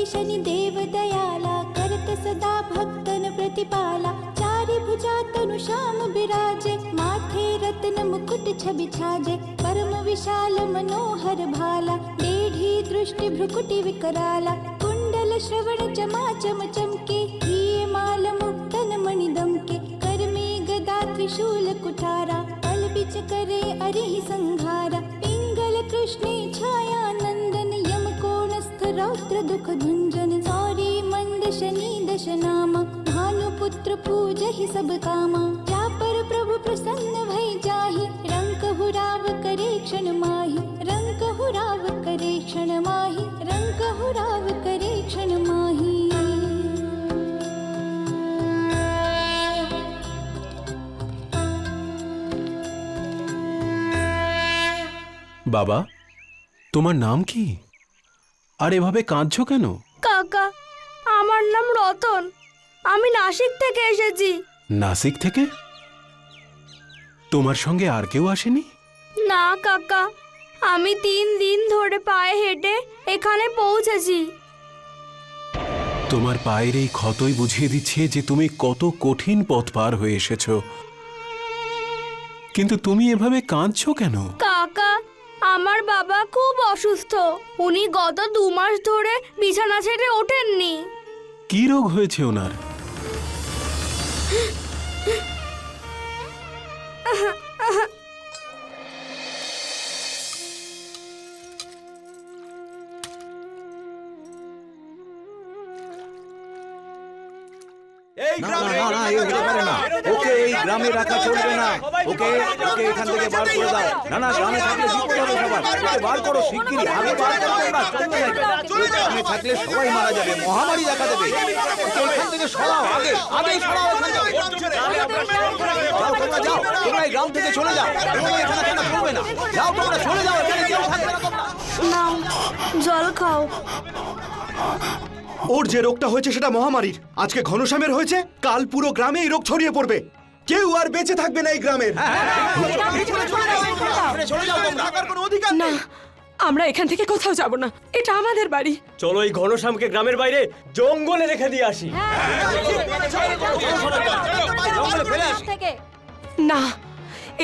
शनिदेव दयाला, करत सदा भक्तन प्रतिपाला। चारि भुजा तनु श्याम बिराजे, माथे रत्न मुकुट छवि छाजे। परम विशाल मनोहर भाला, डेढ़ी दृष्टि भ्रुकुटि विकराला। कुंडल श्रवण चमाचम चमके, हिये माल मुक्तन मणिदम के। कर में गदा त्रिशूल कुठारा, पल बिच करे अरिहि संघारा। पिंगल कृष्णे छाया नंदन, यम कोणस्थ रौद्र दुख भंजन। सौरी मंद शनि दश नामा, भानुपुत्र पूजहि सब कामा। जा पर प्रभु प्रसन्न भई जाहि, रंक हुराव करे क्षण माहि। रंक हुराव करे क्षण माहि, रंक हुराव करे क्षण माहि। বাবা, তোমার নাম কি? আর এভাবে কাঁদছো কেন? কাকা, আমার নাম রতন। আমি নাসিক থেকে এসেছি। নাসিক থেকে? তোমার সঙ্গে আর কেউ আসেনি? না কাকা, আমি 3 দিন ধরে পায়ে হেঁটে এখানে পৌঁছেছি। তোমার পায়ের এই ক্ষতই বুঝিয়ে দিচ্ছে যে তুমি কত কঠিন পথ পার হয়ে এসেছো। কিন্তু তুমি এভাবে কাঁদছো কেন? কাকা, আমার বাবা খুব অসুস্থ। উনি গত 2 মাস ধরে বিছানা ছেড়ে ওঠেননি। কি রোগ হয়েছে ওনার? ওকে এই গ্রামে রাখা চলবে না। ওকে ওকে এখান থেকে বার করে দাও। না না, গ্রামে থাকলে বিপদ হবে সবার। ওকে বার করো শিগগিরই, আগে বার করো না, চলবে না। গ্রামে থাকলে সবাই মারা যাবে, মহামারী দেখা দেবে। ওকে এখান থেকে সরাও, আগে সরাও এখান থেকে। যাও তোমরা, যাও তোমরা এই গ্রাম থেকে চলে যাও। এখানে থাকা চলবে না। যাও তোমরা চলে যাও, এখানে কেউ থাকবে না তোমরা। নাও, জল খাও। ওর যে রোগটা হয়েছে সেটা মহামারীর। আজকে ঘনশ্যামের হয়েছে, কাল পুরো গ্রামে এই রোগ ছড়িয়ে পড়বে। কেউ আর বেঁচে থাকবে না এই গ্রামের। না, আমরা এখান থেকে কোথাও যাব না। এটা আমাদের বাড়ি। চলো এই ঘনশ্যামকে গ্রামের বাইরে জঙ্গলে রেখে দিয়ে আসি। না,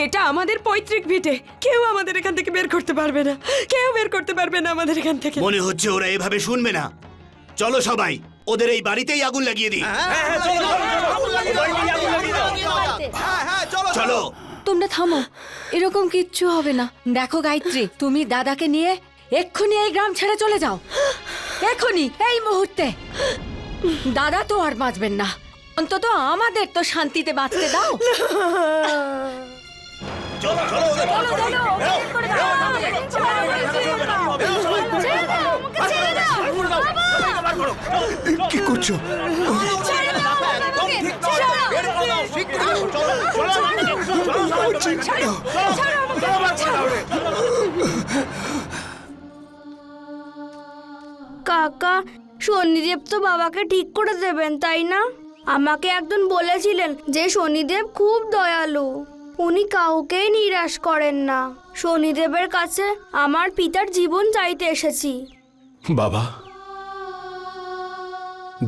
এটা আমাদের পৈতৃক ভিটে। কেউ আমাদের এখান থেকে বের করতে পারবে না। কেউ বের করতে পারবে না আমাদের এখান থেকে। মনে হচ্ছে ওরা এভাবে শুনবে না। চলো সবাই ওদের এই বাড়িতেই আগুন লাগিয়ে দিই। চলো। তোমরা থামো, এরকম কিচ্ছু হবে না। দেখো গায়ত্রী, তুমি দাদাকে নিয়ে এক্ষুনি এই গ্রাম ছেড়ে চলে যাও। এক্ষুনি, এই মুহূর্তে। দাদা তো আর বাঁচবেন না, অন্তত আমাদের তো শান্তিতে বাঁচতে দাও। কি করছো? কাকা, শনিদেব তো বাবাকে ঠিক করে দেবেন, তাই না? আমাকে একজন বলেছিলেন যে শনিদেব খুব দয়ালু, উনি কাউকেই নিরাশ করেন না। শনিদেবের কাছে আমার পিতার জীবন চাইতে এসেছি। বাবা,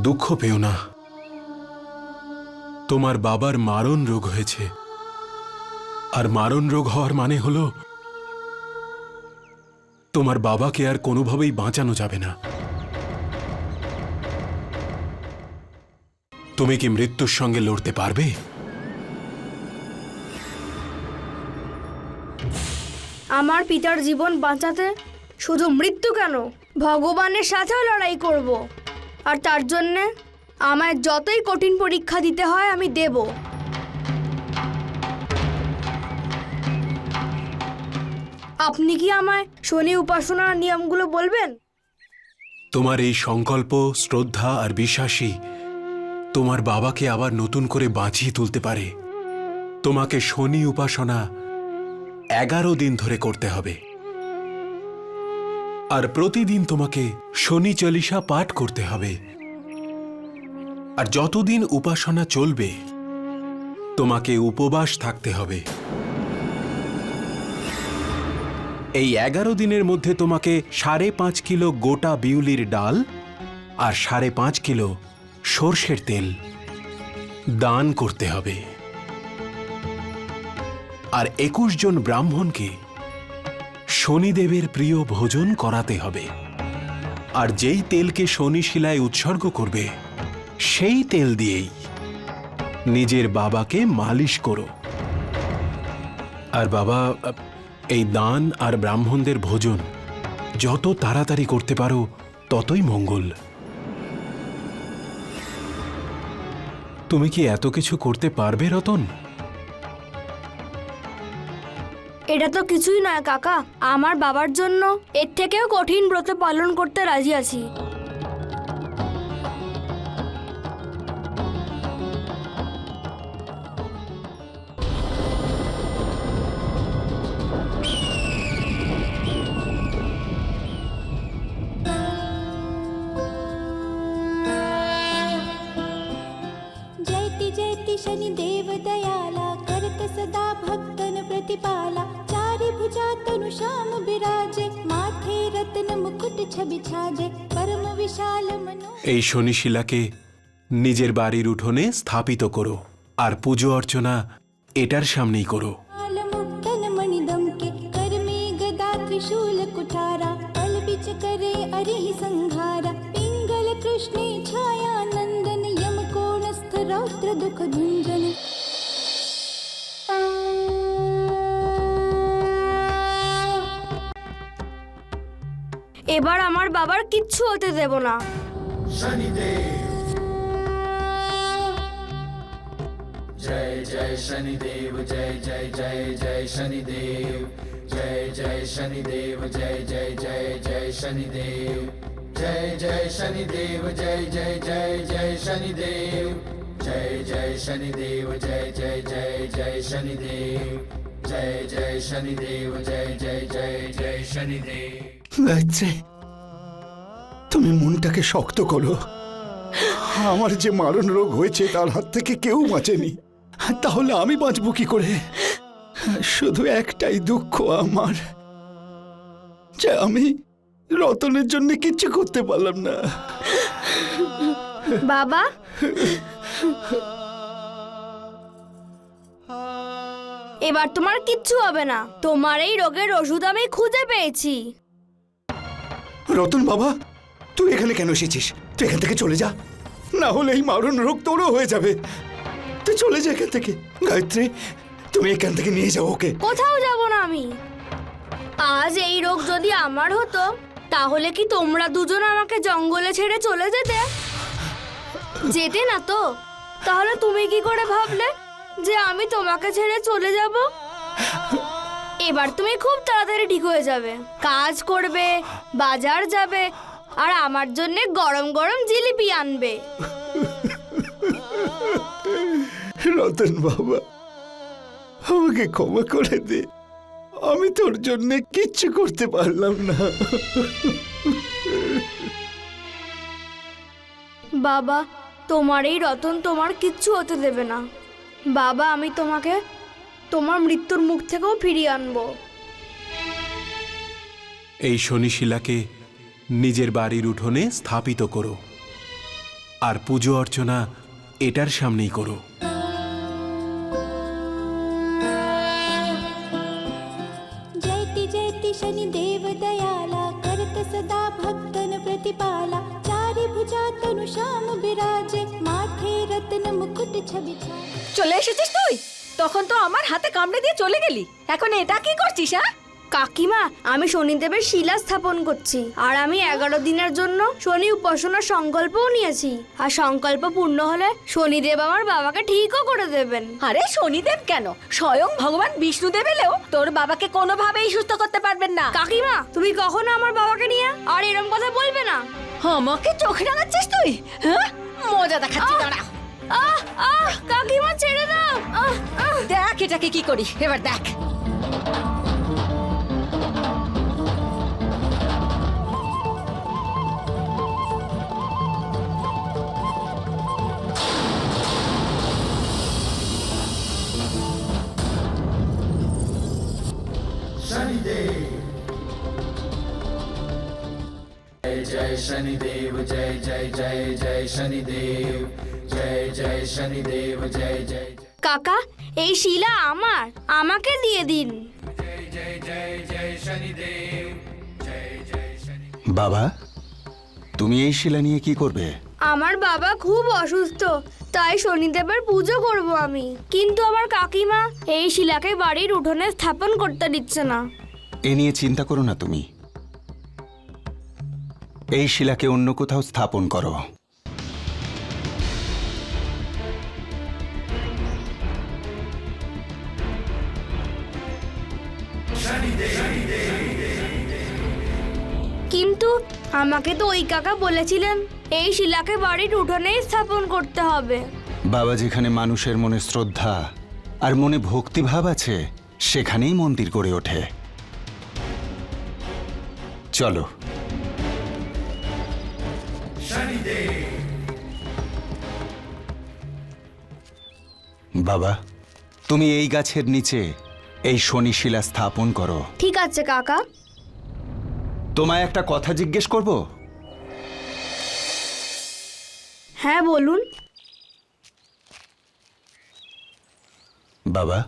দুঃখ পেও না। তোমার বাবার মারণ রোগ হয়েছে, আর মারণ রোগ হওয়ার মানে হলো তোমার বাবাকে আর কোনোভাবেই বাঁচানো যাবে না। তুমি কি মৃত্যুর সঙ্গে লড়তে পারবে? আমার পিতার জীবন বাঁচাতে শুধু মৃত্যু কেন, ভগবানের সাথেও লড়াই করব। আর তার জন্যে আমায় যতই কঠিন পরীক্ষা দিতে হয় আমি দেব। আপনি কি আমায় শনি উপাসনার নিয়মগুলো বলবেন? তোমার এই সংকল্প, শ্রদ্ধা আর বিশ্বাসই তোমার বাবাকে আবার নতুন করে বাঁচিয়ে তুলতে পারে। তোমাকে শনি উপাসনা 11 দিন ধরে করতে হবে, আর প্রতিদিন তোমাকে শনি চল্লিশা পাঠ করতে হবে। আর যতদিন উপাসনা চলবে তোমাকে উপবাস থাকতে হবে। এই 11 দিনের মধ্যে তোমাকে 5.5 কিলো গোটা বিউলির ডাল আর 5.5 কিলো সর্ষের তেল দান করতে হবে। আর 21 জন ব্রাহ্মণকে শনিদেবের প্রিয় ভোজন করাতে হবে। আর যেই তেলকে শনি শিলায় উৎসর্গ করবে সেই তেল দিয়েই নিজের বাবাকে মালিশ করো। আর বাবা, এই দান আর ব্রাহ্মণদের ভোজন যত তাড়াতাড়ি করতে পারো ততই মঙ্গল। তুমি কি এত কিছু করতে পারবে রতন? এটা তো কিছুই নয় কাকা, আমার বাবার জন্য এর থেকেও কঠিন ব্রত পালন করতে রাজি আছি। जयति जयति शनिदेव दयाला करत सदा भक्तन प्रतिपाला चारि भुजा तनु श्याम बिराजे माथे रत्न मुकुट छवि छाजे परम विशाल मनो। এই শনি শিলাকে নিজের বাড়ির উঠোনে স্থাপিত করো আর পুজো অর্চনা এটার সামনেই করো। मुक्तन मणिदम के कर में गदा त्रिशूल कुठारा पल बिच करे अरिहि संघारा पिंगल कृष्णे छाया नंदन यम कोणस्थ रौद्र दुख भुंजन। এবার আমার বাবার কিচ্ছু হতে দেব না। जय जय शनिदेव जय जय जय जय शनिदेव जय जय शनिदेव जय जय जय जय शनिदेव जय जय शनिदेव जय जय जय जय शनिदेव जय जय शनिदेव जय जय जय जय शनिदेव जय जय शनिदेव जय जय जय जय शनिदेव। গায়ত্রী, তুমি মনটাকে শক্ত করো। আমার যে মারণ রোগ হয়েছে তার হাত থেকে কেউ বাঁচেনি, তাহলে আমি বাঁচবো কি করে? শুধু একটাই দুঃখ আমার, যে আমি রতনের জন্য কিচ্ছু করতে পারলাম না। বাবা, এবার তোমার কিচ্ছু হবে না। তোমার এই রোগের ওষুধ আমি খুঁজে পেয়েছি। রতন বাবা, তুই এখানে কেন এসেছিস? তুই এখান থেকে চলে যা, না হলে এই মারণ রোগ তোরও হয়ে যাবে। তুই চলে যা এখান থেকে। গায়ত্রী, তুমি এখান থেকে নিয়ে যাও ওকে। কোথাও যাব না আমি। আজ এই রোগ যদি আমার হতো, তাহলে কি তোমরা দুজন আমাকে জঙ্গলে ছেড়ে চলে যেতে? যেতে না তো? তাহলে তুমি কি করে ভাবলে যে আমি তোমাকে ছেড়ে চলে যাব? এবার তুমি খুব তাড়াতাড়ি ঠিক হয়ে যাবে, কাজ করবে, বাজার যাবে, আর আমার জন্য গরম গরম জিলিপি আনবে। রতন বাবা, আমাকে ক্ষমা করে দে, আমি তোর জন্য কিচ্ছু করতে পারলাম না। বাবা, তোমার এই রতন তোমার কিচ্ছু হতে দেবে না। বাবা, আমি তোমাকে তোমার মৃত্যুর মুখ থেকেও ফিরিয়ে আনবো। এই শনি শিলাকে নিজের বাড়ির উঠোনে স্থাপিত করো আর পুজো অর্চনা এটার সামনেই করো। जयति जयति शनिदेव दयाला करत सदा भक्तन प्रतिपाला चारि भुजा तनु श्याम बिराजे माथे रत्न मुकुट छवि छाजे। চলে এসেছিস তুই? তখন তো আমার হাতে কামড়ে দিয়ে চলে গেলি, এখন এটা কি করছিস? হ্যাঁ কাকিমা, আমি শনিদেবের শিলা স্থাপন করছি, আর আমি 11 দিনের জন্য শনি উপাসনার সংকল্পও নিয়েছি। আর সংকল্প পূর্ণ হলে শনিদেব আমার বাবাকে ঠিকও করে দেবেন। আরে শনিদেব কেন, স্বয়ং ভগবান বিষ্ণুদেব এলেও তোর বাবাকে কোনোভাবেই সুস্থ করতে পারবেন না। কাকিমা, তুমি কখনো আমার বাবাকে নিয়ে আর এরকম কথা বলবে না। আমাকে চোখে রাঙাচ্ছিস তুই? হ্যাঁ, মজা দেখাচ্ছি, দাঁড়া। আহ আহ কাকিমা, ছেড়ে দাও। দেখ এটাকে কি করি, এবার দেখ। शनिदेव जय जय शनिदेव जय जय जय जय शनिदेव जय जय शनिदेव जय जय কাকা এই শিলা আমার, আমাকে দিয়ে দিন। जय जय जय जय शनिदेव जय जय शनि। বাবা, তুমি এই শিলা নিয়ে কি করবে? আমার বাবা খুব অসুস্থ, তাই শনিদেবের পুজো করব আমি। কিন্তু আমার কাকিমা এই শিলাকে বাড়ির উঠোনে স্থাপন করতে দিচ্ছে না। এ নিয়ে চিন্তা করো না তুমি। এই শিলাকে অন্য কোথাও স্থাপন করো। কিন্তু আমাকে তো ওই কাকা বলেছিলেন এই শিলাকে বাড়ির উঠোনেই স্থাপন করতে হবে। বাবা, যেখানে মানুষের মনে শ্রদ্ধা আর মনে ভক্তিভাব আছে সেখানেই মন্দির গড়ে ওঠে। চলো। বাবা, তুমি এই গাছের নিচে এই শনি শিলা স্থাপন করো। ঠিক আছে কাকা। তোমায় একটা কথা জিজ্ঞেস করব? হ্যাঁ বলুন। বাবা,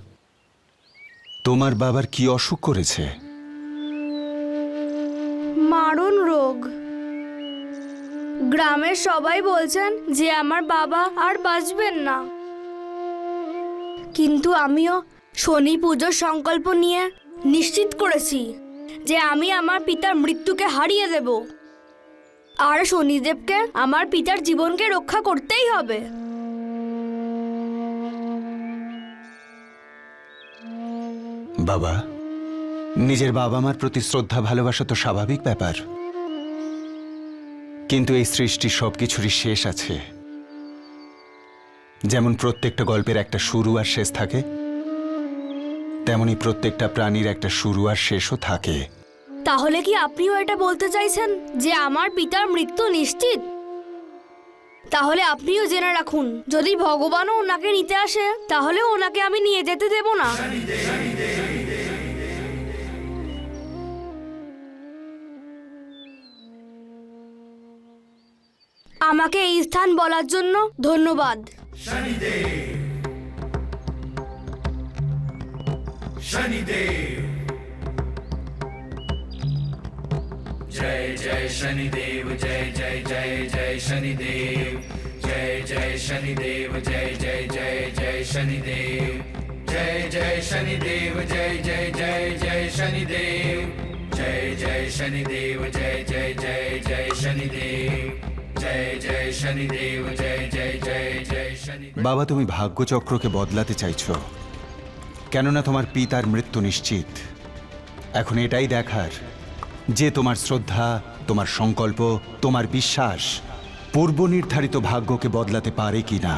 তোমার বাবার কি অসুখ করেছে? মারণ রোগ। গ্রামের সবাই বলছেন যে আমার বাবা আর বাঁচবেন না, কিন্তু আমিও শনি পুজোর সংকল্প নিয়ে নিশ্চিত করেছি যে আমি আমার পিতার মৃত্যুকে হারিয়ে দেব, আর শনিদেবকে আমার পিতার জীবনকে রক্ষা করতেই হবে। বাবা, নিজের বাবা মার প্রতি শ্রদ্ধা ভালোবাসা তো স্বাভাবিক ব্যাপার, কিন্তু এই সৃষ্টির সবকিছুরই শেষ আছে। যেমন প্রত্যেকটা গল্পের একটা শুরু আর শেষ থাকে, তেমনি প্রত্যেকটা প্রাণীর একটা শুরু আর শেষও থাকে। তাহলে কি আপনিও এটা বলতে চাইছেন যে আমার পিতার মৃত্যু নিশ্চিত? তাহলে আপনিও জেনে রাখুন, যদি ভগবানও ওনাকে নিতে আসে তাহলে ওনাকে আমি নিয়ে যেতে দেব না। আমাকে এই স্থান বলার জন্য ধন্যবাদ। जय जय शनिदेव जय जय जय जय शनिदेव जय जय शनिदेव जय जय जय जय शनिदेव जय जय शनिदेव जय जय जय जय शनिदेव जय जय शनिदेव जय जय जय जय शनिदेव जय जय शनिदेव जय जय जय जय शनिदेव। বাবা, তুমি ভাগ্যচক্রকে বদলাতে চাইছো, কেননা তোমার পিতার মৃত্যু নিশ্চিত। এখন এটাই দেখার যে তোমার শ্রদ্ধা, তোমার সংকল্প, তোমার বিশ্বাস পূর্ব নির্ধারিত ভাগ্যকে বদলাতে পারে কিনা।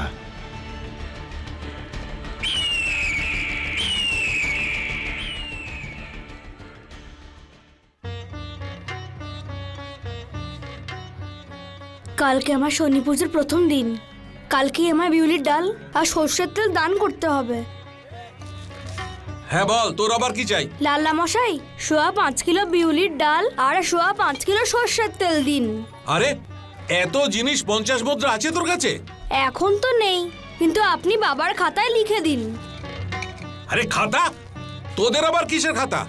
কালকে আমার শনি পুজোর প্রথম দিন। কালকে আমার বিউলির ডাল আর সর্ষের তেল দান করতে হবে। হ্যাঁ বল, তোর আবার কি চাই? লাল্লা মশাই, 5.25 কিলো বিউলির ডাল আর 5.25 কিলো সর্ষের তেল দিন। আরে এত জিনিস 50 মুদ্রা আছে তোর কাছে? এখন তো নেই, কিন্তু আপনি বাবার খাতায় লিখে দিন। আরে খাতা? তোদের আবার কিসের খাতা?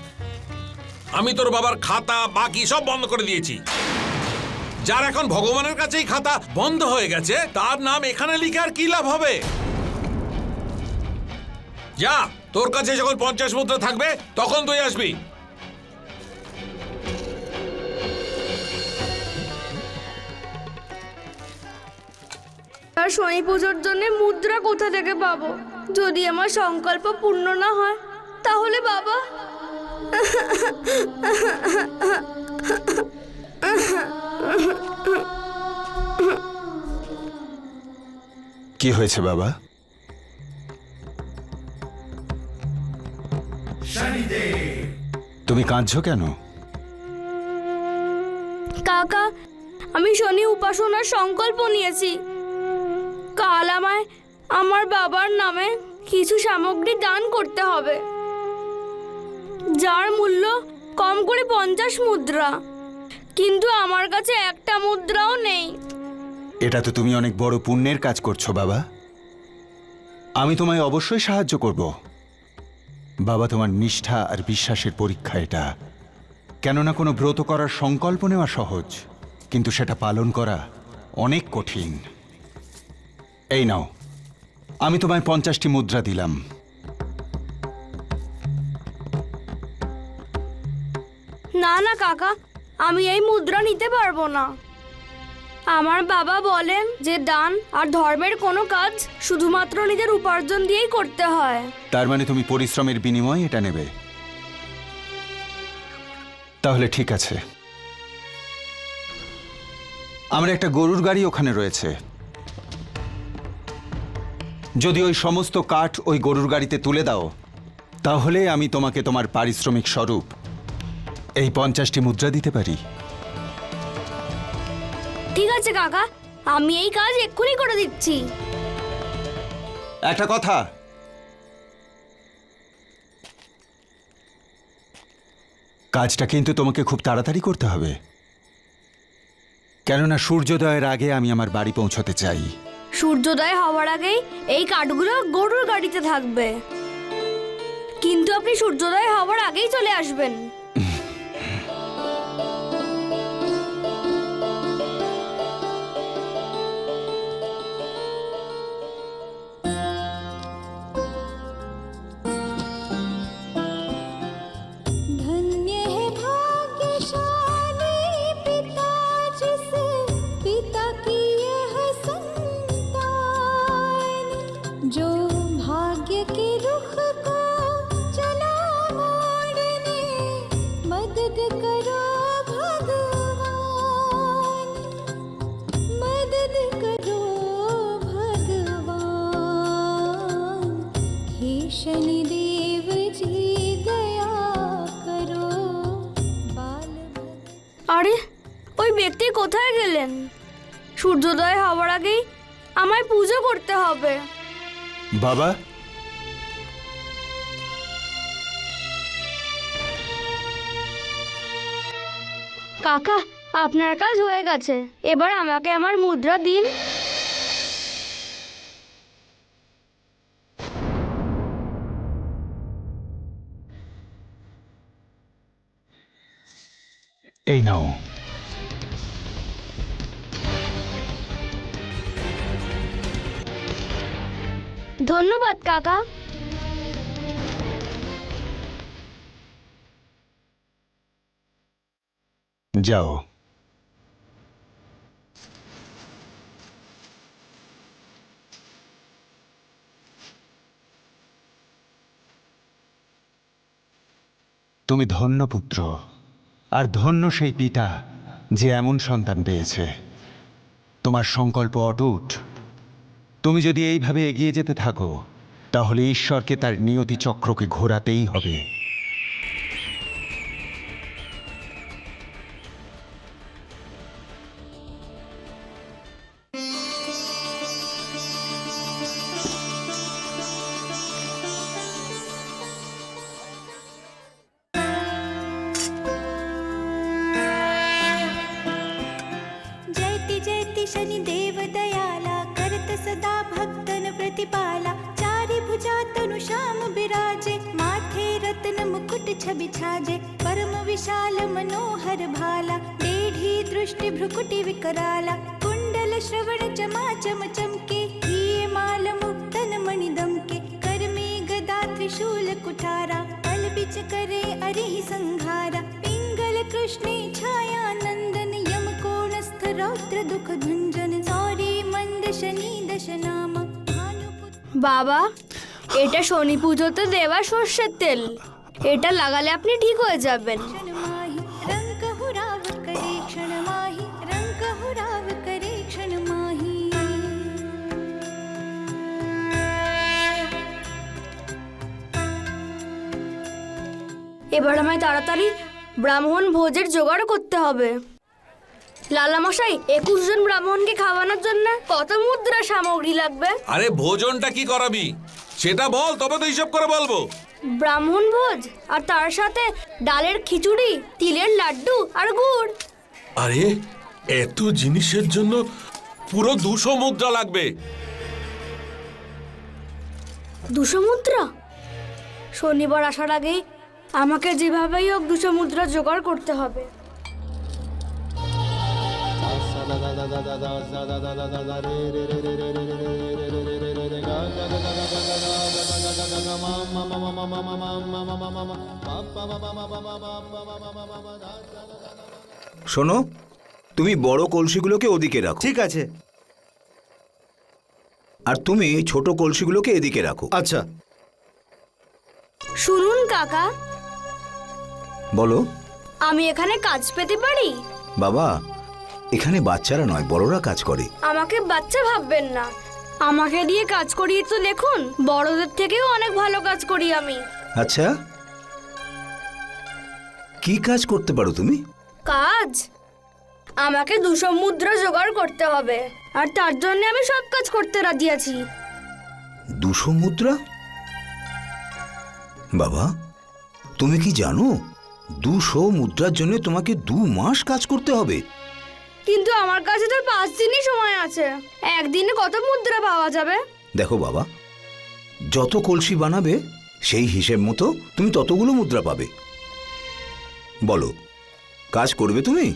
আমি তোর বাবার খাতা বাকি সব বন্ধ করে দিয়েছি। যার এখন ভগবানের কাছেই খাতা বন্ধ হয়ে গেছে, তার নাম এখানে লিখে আর কি লাভ হবে? যা, তোর কাছে যখন 50 মুদ্রা থাকবে তখন তুই আসবি। আর শনি পুজোর জন্য মুদ্রা কোথা থেকে পাবো? যদি আমার সংকল্প পূর্ণ না হয় তাহলে বাবা। কি হয়েছে বাবা? তুমি কাঁদছো কেন? কাকা, আমি শনি উপাসনার সংকল্প নিয়েছি। কাল আমায় আমার বাবার নামে কিছু সামগ্রী দান করতে হবে, যার মূল্য কম করে 50 মুদ্রা। কিন্তু আমার কাছে একটা মুদ্রাও নেই। এটা তো তুমি অনেক বড় পুণ্যের কাজ করছো বাবা। আমি তোমায় অবশ্যই সাহায্য করব। বাবা, তোমার নিষ্ঠা আর বিশ্বাসের পরীক্ষা এটা। কেননা কোনো ব্রত করার সংকল্প নেওয়া সহজ, কিন্তু সেটা পালন করা অনেক কঠিন। এই নাও, আমি তোমায় 50টি মুদ্রা দিলাম। না না কাকা, আমি এই মুদ্রা নিতে পারবো না। আমার বাবা বলেন যে দান আর ধর্মের কোনো কাজ শুধুমাত্র নিজের উপার্জন দিয়েই করতে হয়। তার মানে তুমি পরিশ্রমের বিনিময়ে এটা নেবে? তাহলে ঠিক আছে। আমার একটা গরুর গাড়ি ওখানে রয়েছে। যদি ওই সমস্ত কাঠ ওই গরুর গাড়িতে তুলে দাও, তাহলে আমি তোমাকে তোমার পারিশ্রমিক স্বরূপ এই 50টি মুদ্রা দিতে পারি। ঠিক আছে কাকা, আমি এই কাজ এক্ষুনি করে দিচ্ছি। একটা কথা, কাজটা কিন্তু তোমাকে খুব তাড়াতাড়ি করতে হবে, কেননা সূর্যোদয়ের আগে আমি আমার বাড়ি পৌঁছতে চাই। সূর্যোদয় হওয়ার আগেই এই কাঠগুলো গরুর গাড়িতে থাকবে, কিন্তু আপনি সূর্যোদয় হওয়ার আগেই চলে আসবেন। धन्य है भाग्यशाली पिता जिस पिता की यह संतान, जो भाग्य के रुख को चला मोड़ने मदद करो भगवान, मदद करो भगवान। हे शनिदेव जी दया करो बाल আরে, ওই ব্যক্তি কোথায় গেলেন? সূর্যোদয় হওয়ার আগেই আমায় পুজো করতে হবে। বাবা, কাকা, আপনার কাজ হয়ে গেছে, এবার আমাকে আমার মুদ্রা দিন। এই নাও। ধন্যবাদ কাকা। যাও। তুমি ধন্য পুত্র, আর ধন্য সেই পিতা যে এমন সন্তান পেয়েছে। তোমার সংকল্প অটুট। তুমি যদি এইভাবে এগিয়ে যেতে থাকো, তাহলে ঈশ্বরকে তার নিয়তি চক্রকে ঘোরাতেই হবে। जयति जयति शनिदेव दयाला, करत सदा भक्तन प्रतिपाला। चारि भुजा तनु श्याम बिराजे, माथे रत्न मुकुट छवि छाजे। परम विशाल मनोहर भाला, टेढ़ी दृष्टि भ्रुकुटि विकराला। कुंडल श्रवण चमा चम चमके, हिये माल मुक्तन मणि दमके। कर में गदा त्रिशूल कुठारा, पल बिच करे अरिहि संघारा। पिंगल कृष्णे छाया नंदन, यम कोणस्थ रौद्र दुख भंजन। सौरी मंद शनि दश नाम, भानुपुत्र বাবা, এটা শনি পুজোতে দেওয়া সর্ষের তেল, এটা লাগালে আপনি ঠিক হয়ে যাবেন। माहि, रंग हुराव करे क्षण माहि, रंग हुराव करे क्षण माहि। এবার আমায় তাড়াতাড়ি ব্রাহ্মণ ভোজের জোগাড় করতে হবে। লালামশাই, 21 জন ব্রাহ্মণকে খাওয়ানোর জন্য কত মুদ্রা সামগ্রী লাগবে? আরে ভোজনটা কি করাবি সেটা বল, তবে তো হিসাব করে বলবো। ব্রাহ্মণ ভোজ, আর তার সাথে ডালের খিচুড়ি, তিলের লাড্ডু আর গুড়। আরে এত জিনিসের জন্য পুরো 200 মুদ্রা লাগবে। 200 মুদ্রা? শনিবার আসার আগেই আমাকে যেভাবেই হোক 200 মুদ্রা জোগাড় করতে হবে। শোনো, তুমি বড় কলসিগুলোকে ওদিকে রাখো, ঠিক আছে। আর তুমি ছোট কলসিগুলোকে এদিকে রাখো। আচ্ছা। শুনুন কাকা, বলো। আমি এখানে কাজ পেতে পারি? বাবা, এখানে বাচ্চারা নয়, বড়রা কাজ করে। আমাকে বাচ্চা ভাববেন না, আমাকে দিয়ে কাজ করিয়ে তো দেখুন, বড়দের থেকেও অনেক ভালো কাজ করি আমি। আচ্ছা, কি কাজ করতে পারো তুমি? কাজ? আমাকে 200 মুদ্রা জোগাড় করতে হবে, আর তার জন্য আমি সব কাজ করতে রাজি আছি। 200 মুদ্রা? বাবা, তুমি কি জানো 200 মুদ্রার জন্য তোমাকে 2 মাস কাজ করতে হবে? কিন্তু আমার কাছে তো 5 দিনই সময় আছে, একদিনে কত মুদ্রা পাওয়া যাবে? দেখো বাবা, যত কলসি বানাবে সেই হিসেব মতো তুমি ততগুলো মুদ্রা পাবে। বলো, কাজ করবে তুমি?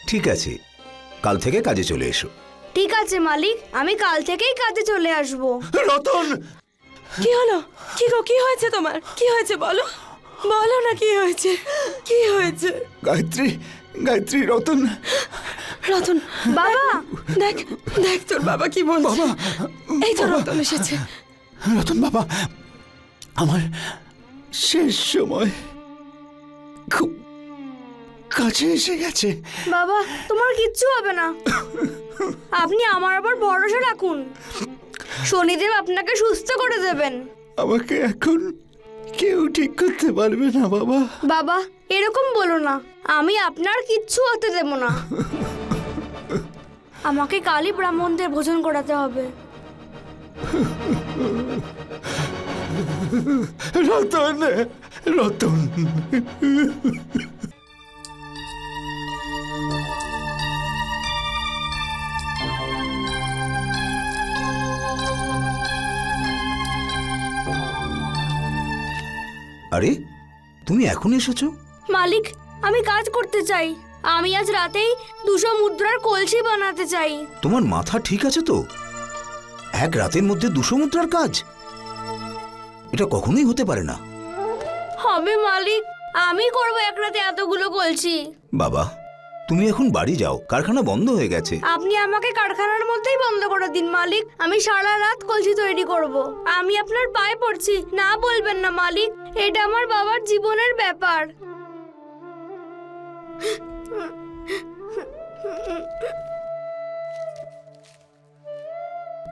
ঠিক আছে, কাল থেকে কাজে চলে এসো। ঠিক আছে মালিক, আমি কাল থেকেই কাজে চলে আসব। রতন! কি হলো? কি গো, কি হয়েছে তোমার? কি হয়েছে বলো, বলো না কি হয়েছে, কি হয়েছে? গায়ত্রী, গায়ত্রী, রতন। রতন বাবা, দেখ দেখ তোর বাবা কি বলছে। বাবা, এই তো রতন এসেছে। রতন বাবা, আমার শেষ সময় খুব কাছে এসে গেছে। বাবা তোমার কিচ্ছু হবে না, আপনি আমার উপর ভরসা রাখুন, শনিদেব আপনাকে সুস্থ করে দেবেন। আমাকে এখন কেউ ঠিক করতে পারবে না বাবা। বাবা এরকম বলো না, আমি আপনার কিচ্ছু হতে দেব না। আমাকে কালই ব্রাহ্মণদের ভোজন করাতে হবে। রতন, রতন। আরে, তুমি এখন এসেছো? মালিক, আমি কাজ করতে চাই, আমি আজ রাতেই 200 মুদ্রার কলসি বানাতে চাই। তোমার মাথা ঠিক আছে তো? এক রাতের মধ্যে 200 মুদ্রার কাজ? এটা কখনোই হতে পারে না। হবে মালিক, আমি করব এক রাতে এতগুলো কলসি। বাবা, তুমি এখন বাড়ি যাও, কারখানা বন্ধ হয়ে গেছে। আপনি আমাকে কারখানার মধ্যেই বন্ধ করে দিন মালিক, আমি সারা রাত কলসি তৈরি করব। আমি আপনার পায়ে পড়ছি, না বলবেন না মালিক, এটা আমার বাবার জীবনের ব্যাপার।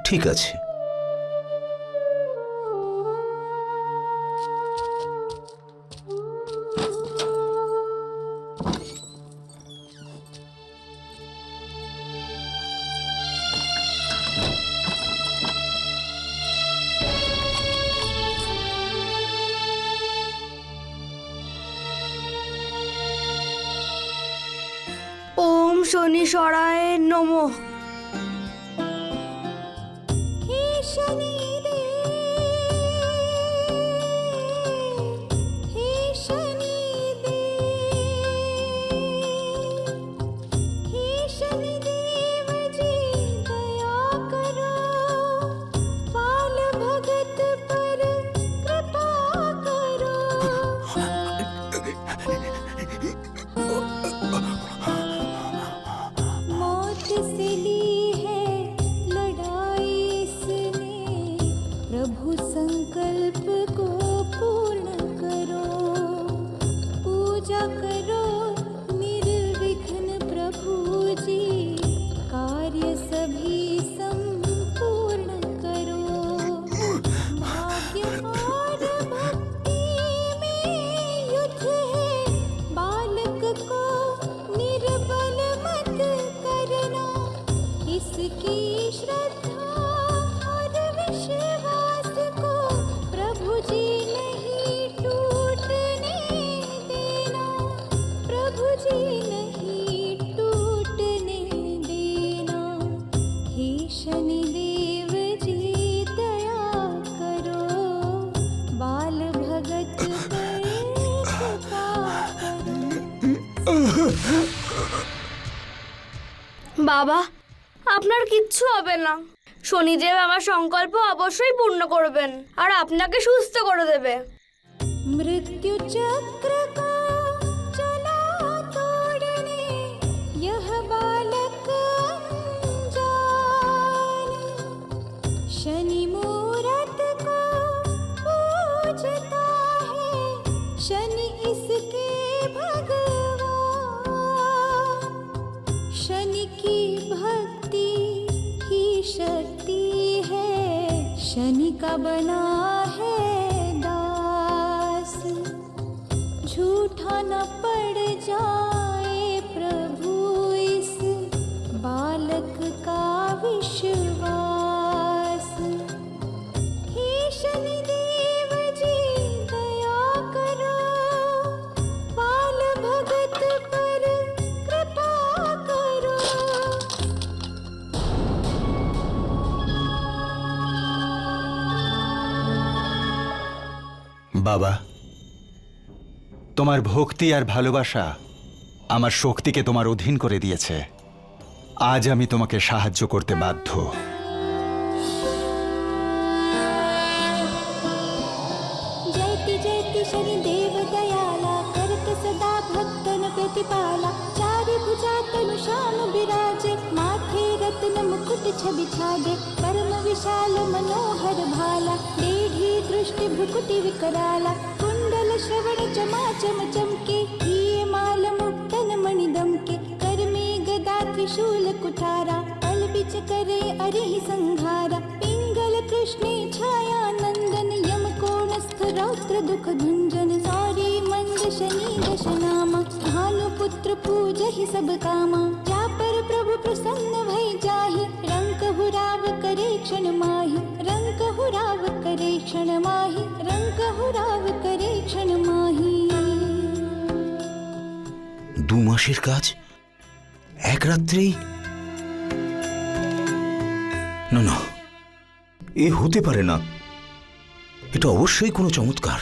ঠিক আছে। ওম শনিশ্বরায় নমঃ। हे शनिदेव, हे शनिदेव, हे शनिदेव जी दया करो, बाल भगत पर कृपा करो। मौत से ली है लड़ाई इसने, नहीं टूटने देना। हे शनिदेव जी दया करो, बाल भगत पर कृपा करो। বাবা, আপনার কিচ্ছু হবে না। শনিদেব আমার সংকল্প অবশ্যই পূর্ণ করবেন আর আপনাকে সুস্থ করে দেবে। मृत्यु चक्र को चला तोड़ने यह बालक अनजान, शनि मूरत को पूजता है, शनि इसके भगवान। शनि की भक्ति ही शक्ति है, शनि का बना है दास। झूठा न पड़ जाए प्रभु इस बालक का विश्वास। हे शनिदेव जी दया करो, बाल भगत पर कृपा करो। বাবা, তোমার ভক্তি আর ভালোবাসা আমার শক্তিকে তোমার অধীন করে দিয়েছে। আজ আমি তোমাকে সাহায্য করতে বাধ্য। जयति जयति शनिदेव दयाला, करत सदा भक्तन प्रतिपाला। चारि भुजा तनु श्याम विराजे, माथे रत्न मुकुट छवि छाजे। परम विशाल मनोहर भाला, देढ़ी दृष्टि भ्रुकुटि विकराला। कुंडल श्रवण चमाचम चमके, हिये माल मुक्तन मणि दमके। कर में गदा त्रिशूल कुठारा, पल बिच करे अरिहि संहारा। पिंगल कृष्णे छाया नंदन, यम कोणस्थ रौद्र दुख भंजन। सौरी मंद शनि दशनामा, भानुपुत्र पूजहि सब कामा। जा पर प्रभु प्रसन्न भई जाहि, रंक हुराव करे क्षण माहि। रंक हुराव करे क्षण माहि, रंक हुराव करे क्षण माहि। 2 মাসের কাজ এক রাত্রেই? না না, এ হতে পারে না। এটা অবশ্যই কোনো চমৎকার।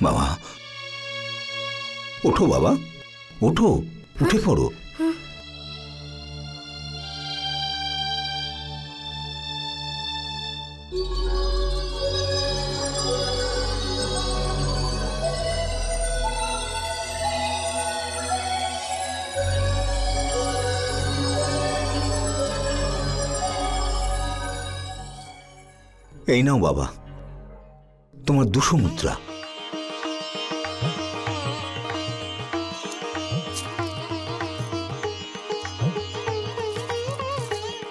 বাবা, ওঠো বাবা, ওঠো, উঠে পড়ো। এই নাও বাবা, তোমার 200 মুদ্রা।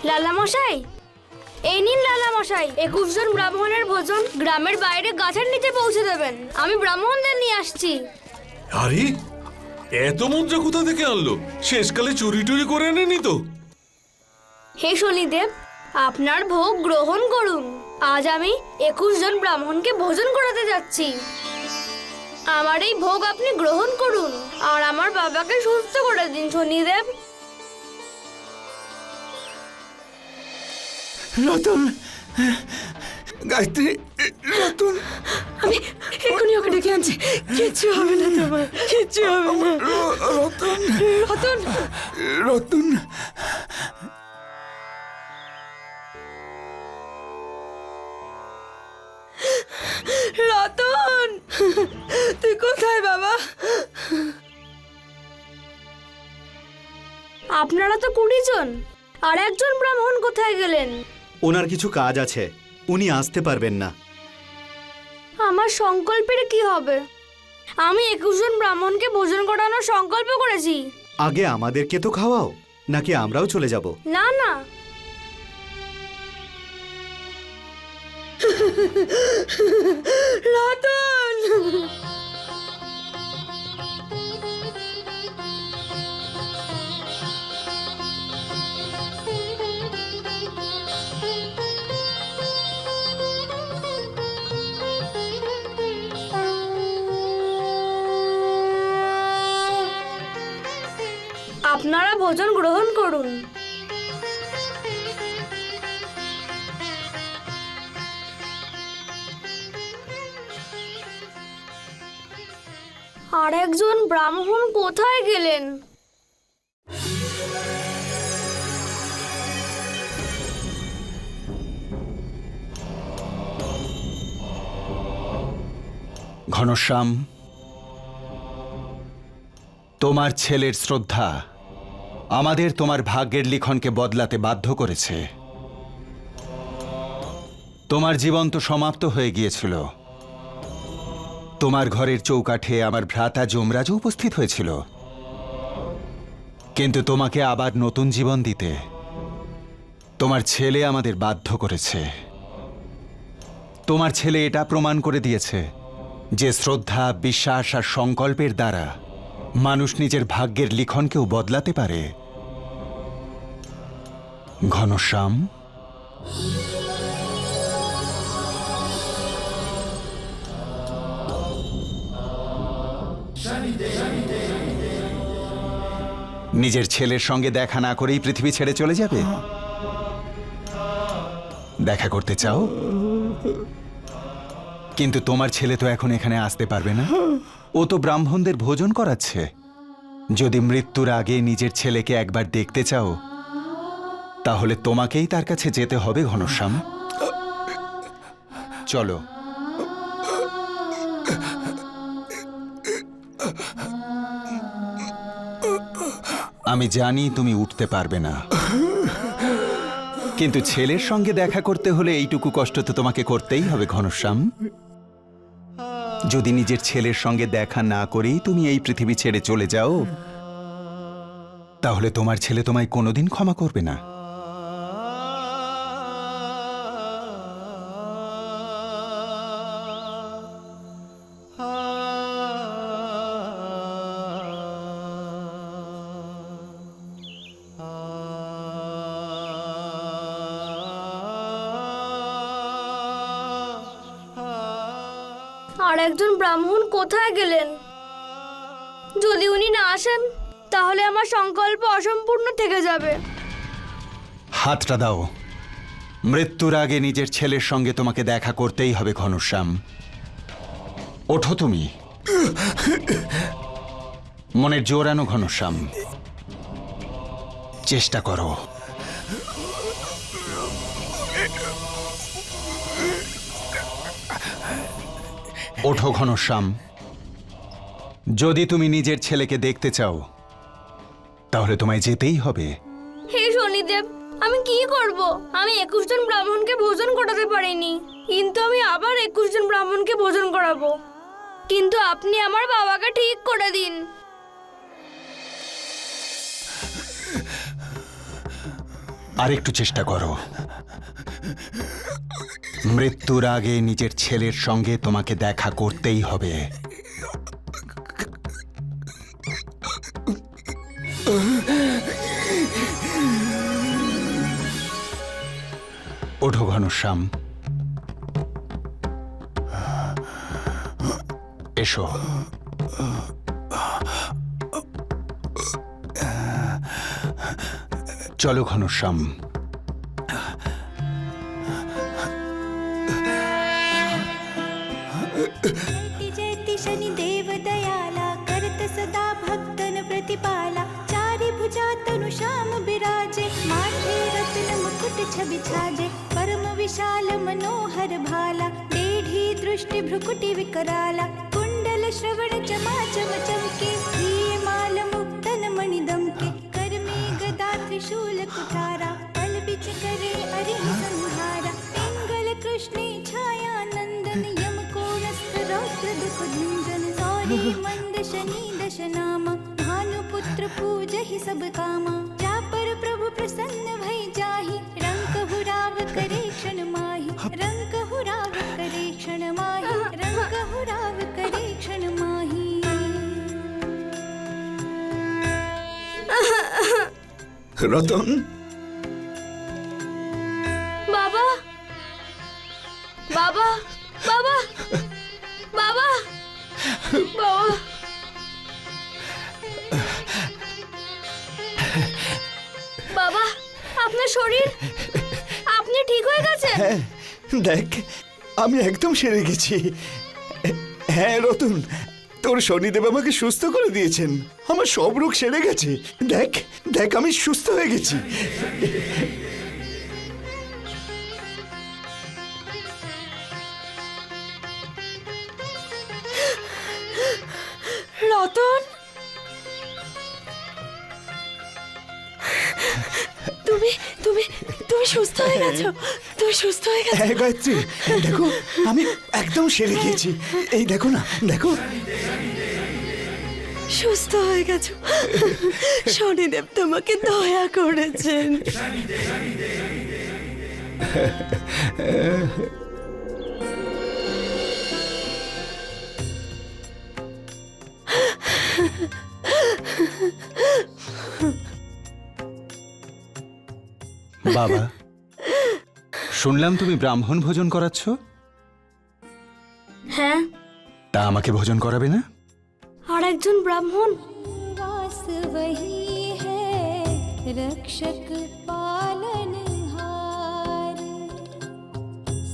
লালা মশাই, এই নিন লালা মশাই, 21 জন ব্রাহ্মণের ভোজন গ্রামের বাইরে গাছের নিচে পৌঁছে দেবেন। আমি ব্রাহ্মণদের নিয়ে আসছি। আরে এত মুদ্রা কোথা থেকে আনলো? শেষকালে চুরি টুরি করে আনেনি তো? হে শনিদেব, আপনার ভোগ গ্রহণ করুন। আজ আমি 21 জন ব্রাহ্মণকে ভোজন করাতে যাচ্ছি। আমার এই ভোগ আপনি গ্রহণ করুন আর আমার বাবাকে সুস্থ করে দিন শনিদেব। রতন, গায়ত্রী, রতন, আমি এখনই ওকে ডেকে আনছি। কিচ্ছু হবে না তোমার, কিচ্ছু হবে না। রতন, রতন, রতন। রতন, তুই কোথায় বাবা? আপনারা তো 20 জন, আর একজন ব্রাহ্মণ কোথায় গেলেন? ওনার কিছু কাজ আছে, উনি আসতে পারবেন না। আমার সংকল্পের কি হবে? আমি 21 জন ব্রাহ্মণকে ভোজন করানোর সংকল্প করেছি। আগে আমাদেরকে তো খাওয়াও, নাকি আমরাও চলে যাব? না না, রতন, আপনারা ভোজন গ্রহণ করুন। আর একজন ব্রাহ্মণ কোথায় গেলেন? ঘনশ্যাম, তোমার ছেলের শ্রদ্ধা আমাদের তোমার ভাগ্যের লিখনকে বদলাতে বাধ্য করেছে। তোমার জীবন তো সমাপ্ত হয়ে গিয়েছিল। তোমার ঘরের চৌকাঠে আমার ভ্রাতা যমরাজ উপস্থিত হয়েছিল, কিন্তু তোমাকে আবার নতুন জীবন দিতে তোমার ছেলে আমাদের বাধ্য করেছে। তোমার ছেলে এটা প্রমাণ করে দিয়েছে যে শ্রদ্ধা, বিশ্বাস আর সংকল্পের দ্বারা মানুষ নিজের ভাগ্যের লিখনকেও বদলাতে পারে। ঘনশ্যাম, নিজের ছেলের সঙ্গে দেখা না করেই পৃথিবী ছেড়ে চলে যাবে? দেখা করতে চাও? কিন্তু তোমার ছেলে তো এখন এখানে আসতে পারবে না। ও তো ব্রাহ্মণদের ভোজন করাচ্ছে। যদি মৃত্যুর আগে নিজের ছেলেকে একবার দেখতে চাও, তাহলে তোমাকেই তার কাছে যেতে হবে ঘনশ্যাম। চলো। আমি জানি তুমি উঠতে পারবে না, কিন্তু ছেলের সঙ্গে দেখা করতে হলে এইটুকু কষ্ট তো তোমাকে করতেই হবে ঘনশ্যাম। যদি নিজের ছেলের সঙ্গে দেখা না করেই তুমি এই পৃথিবী ছেড়ে চলে যাও, তাহলে তোমার ছেলে তোমায় কোনোদিন ক্ষমা করবে না। আর একজন ব্রাহ্মণ কোথায় গেলেন? যদি উনি না আসেন তাহলে আমার সংকল্প অসম্পূর্ণ থেকে যাবে। হাতটা দাও। মৃত্যুর আগে নিজের ছেলের সঙ্গে তোমাকে দেখা করতেই হবে ঘনশ্যাম। ওঠো তুমি। মনের জোর আনো ঘনশ্যাম, চেষ্টা করো। ওঠো ঘনশ্যাম। যদি তুমি নিজের ছেলেকে দেখতে চাও, তাহলে তোমায় যেতেই হবে। হে শনিদেব, আমি কি করব? আমি 21 জন ব্রাহ্মণকে ভোজন করাতে পারিনি, কিন্তু আমি আবার 21 জন ব্রাহ্মণকে ভোজন করাবো। কিন্তু আপনি আমার বাবাকে ঠিক করে দিন। আর একটু চেষ্টা করো। মৃত্যুর আগে নিজের ছেলের সঙ্গে তোমাকে দেখা করতেই হবে। ওঠো ঘনশ্যাম, এসো। চলো ঘনশ্যাম। जयति जयति शनिदेव दयाला करत सदा भक्तन प्रतिपाला चारि भुजा तनु श्याम बिराजे माथे रत्न मुकुट छवि छाजे परम विशाल मनोहर भाला टेढ़ी दृष्टि भ्रुकुटि विकराला कुंडल श्रवण चमा चम चमके प्रिय माल मुक्तन मणि दमके कर में गदा त्रिशूल कुठारा पल बिच करे अरिह संहारा पिंगल कृष्णे छाया नंदन यम रौद्र दुख भंजन सौरी मंद शनि दश नाम भानुपुत्र पूजहि सब कामा जा पर प्रभु प्रसन्न भई जाहि रंक हुराव करे क्षण माहि रंक हुराव करे क्षण माहि रंक हुराव करे क्षण माहि। রতন, বাবা, বাবা, বাবা, বাবা, বাবা। শরীর? আপনি ঠিক হয়ে গেছেন? হ্যাঁ দেখ, আমি একদম সেরে গেছি। হ্যাঁ রতন, তোর শনিদেব আমাকে সুস্থ করে দিয়েছেন। আমার সব রোগ সেরে গেছে। দেখ দেখ, আমি সুস্থ হয়ে গেছি। রতন, তুমি তুমি তুমি সুস্থ হয়ে গেছো? তুমি সুস্থ হয়ে গেছো? হ্যাঁ গায়ত্রী, দেখো আমি একদম সেরে গিয়েছি। এই দেখো না, দেখো। সুস্থ হয়ে গেছো। শনিদেব তোমাকে দয়া করেছেন। বাবা, শুনলাম তুমি ব্রাহ্মণ ভোজন করাচ্ছ। হ্যাঁ, তা আমাকে ভোজন করাবে না? আর একজন ব্রাহ্মণ। वास वही है रक्षक पालनहार,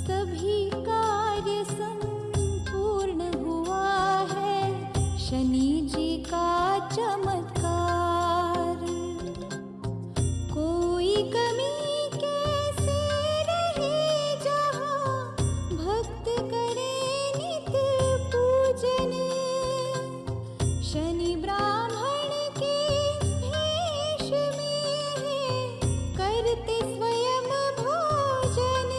सभी कार्य संपूर्ण हुआ है शनि जी का चमत्कार। कोई कमी कैसे रहे जहाँ भक्त करे नित्य पूजन, शनि ब्राह्मण के भेष में है करते स्वयं भोजन,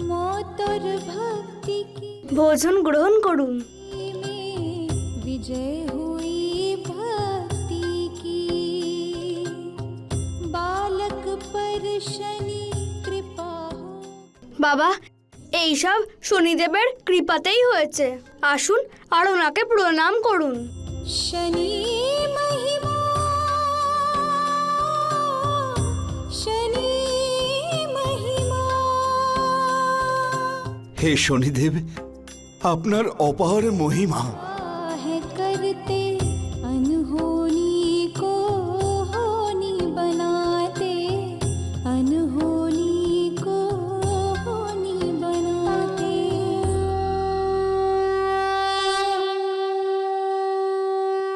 मौत और भक्ति की ভোজন গ্রহণ করুন। में विजय हुई भक्ति की, बालक पर शनि कृपा हो। বাবা, এইসব শনিদেবের কৃপাতেই হয়েছে। আসুন আর ওনাকে প্রণাম করুন। शनि महिमा, शनि महिमा। হে শনিদেব, আপনার অপার মহিমা।